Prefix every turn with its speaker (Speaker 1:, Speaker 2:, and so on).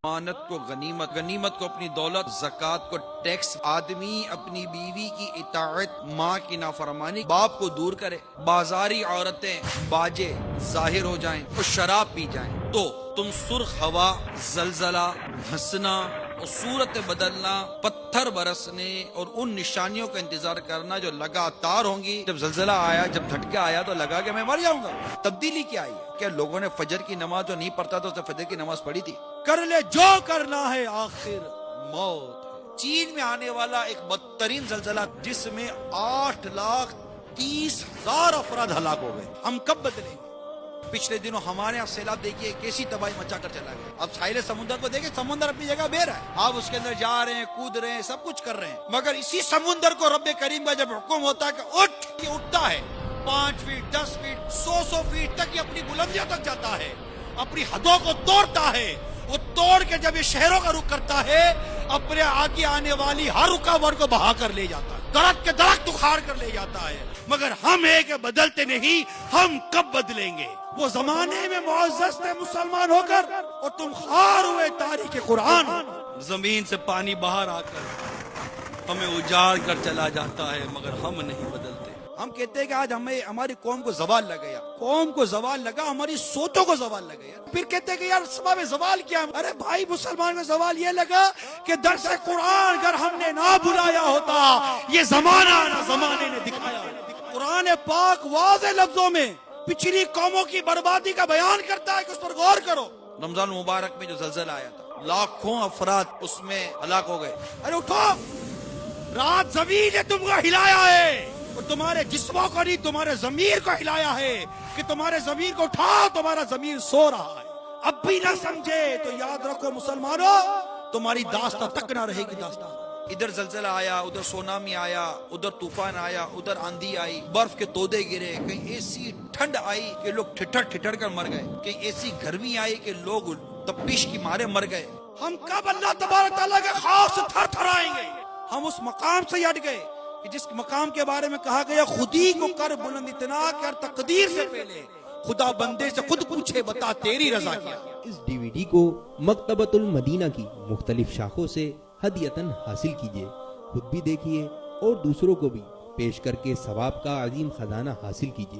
Speaker 1: امانت کو غنیمت، غنیمت کو اپنی دولت، زکوٰۃ کو ٹیکس، آدمی اپنی بیوی کی اطاعت، ماں کی نافرمانی، باپ کو دور کرے، بازاری عورتیں باجے ظاہر ہو جائیں اور شراب پی جائیں، تو تم سرخ ہوا، زلزلہ، دھسنا اور صورت بدلنا، پتھر برسنے اور ان نشانیوں کا انتظار کرنا جو لگاتار ہوں گی۔ جب زلزلہ آیا، جب جھٹکا آیا تو لگا کہ میں مر جاؤں گا۔ تبدیلی کیا آئی ہے؟ کیا لوگوں نے فجر کی نماز جو نہیں پڑھتا تو فجر کی نماز پڑھی تھی؟ کر لے جو کرنا ہے، آخر موت ہے۔ چین میں آنے والا ایک بدترین زلزلہ جس میں 8,30,000 افراد ہلاک ہو گئے، ہم کب بدلیں گے؟ پچھلے دنوں ہمارے یہاں سیلاب دیکھیے کیسی تباہی مچا کر چلا گیا۔ اب ساحل سمندر کو دیکھیں، سمندر اپنی جگہ بے رہا ہے، آپ اس کے اندر جا رہے ہیں، کود رہے ہیں، سب کچھ کر رہے ہیں، مگر اسی سمندر کو رب کریم کا جب حکم ہوتا ہے کہ اٹھ، یہ اٹھتا ہے 5 فیٹ 10 فیٹ 100 فیٹ تک، یہ اپنی بلندیوں تک جاتا ہے، اپنی حدوں کو توڑتا ہے۔ وہ توڑ کے جب یہ شہروں کا رخ کرتا ہے، اپنے آگے آنے والی ہر رکاوٹ کو بہا کر لے جاتا ہے، درخت کے درخت اکھاڑ کر لے جاتا ہے، مگر ہم ایک بدلتے نہیں، ہم کب بدلیں گے؟ وہ زمانے میں معزز تھے مسلمان ہو کر، اور تم خوار ہوئے تاریخ قرآن۔ زمین سے پانی باہر آ کر ہمیں اجاڑ کر چلا جاتا ہے، مگر ہم نہیں بدلتے۔ ہم کہتے ہیں کہ آج ہمیں ہماری قوم کو زوال لگا، قوم کو زوال لگا، ہماری سوچوں کو زوال لگا۔ پھر کہتے ہیں کہ یار سبب زوال کیا؟ ارے بھائی، مسلمان کو زوال یہ لگا کہ درس قرآن اگر ہم نے نہ بلایا ہوتا، یہ زمانہ نہ زمانے نے دکھایا۔ قرآن پاک واضح لفظوں میں پچھلی قوموں کی بربادی کا بیان کرتا ہے کہ اس پر غور کرو۔ رمضان مبارک میں جو زلزلہ آیا تھا، لاکھوں افراد اس میں ہلاک ہو گئے۔ ارے اٹھو، رات زمین نے تم کو ہلایا ہے، اور تمہارے جسموں کو نہیں، تمہارے ضمیر کو ہلایا ہے کہ تمہارے ضمیر کو اٹھاؤ، تمہارا ضمیر سو رہا ہے۔ اب بھی نہ سمجھے تو یاد رکھو مسلمانوں، تمہاری داستان تک نہ رہے گی داستان۔ ادھر زلزلہ آیا، ادھر سونامی آیا، ادھر طوفان آیا، ادھر آندھی آئی، برف کے تودے گرے، کہیں ایسی ٹھنڈ آئی کہ لوگ ٹھٹر ٹھٹر کر مر گئے، کہیں ایسی گرمی آئی کہ لوگ تپش کی مارے مر گئے۔ ہم کب اللہ تبارک تعالیٰ کے خوف سے تھر تھر آئیں گے؟ ہم اس مقام سے ہٹ گئے کہ جس مقام کے بارے میں کہا گیا خودی کو کر بلند اتنا کر تقدیر سے پہلے خدا بندے سے خود پوچھے بتا تیری رضا کیا۔
Speaker 2: اس ڈی وی ڈی کو مکتبۃ المدینہ کی مختلف شاخوں سے ہدیۃً حاصل کیجیے، خود بھی دیکھیے اور دوسروں کو بھی پیش کر کے ثواب کا عظیم خزانہ حاصل کیجیے۔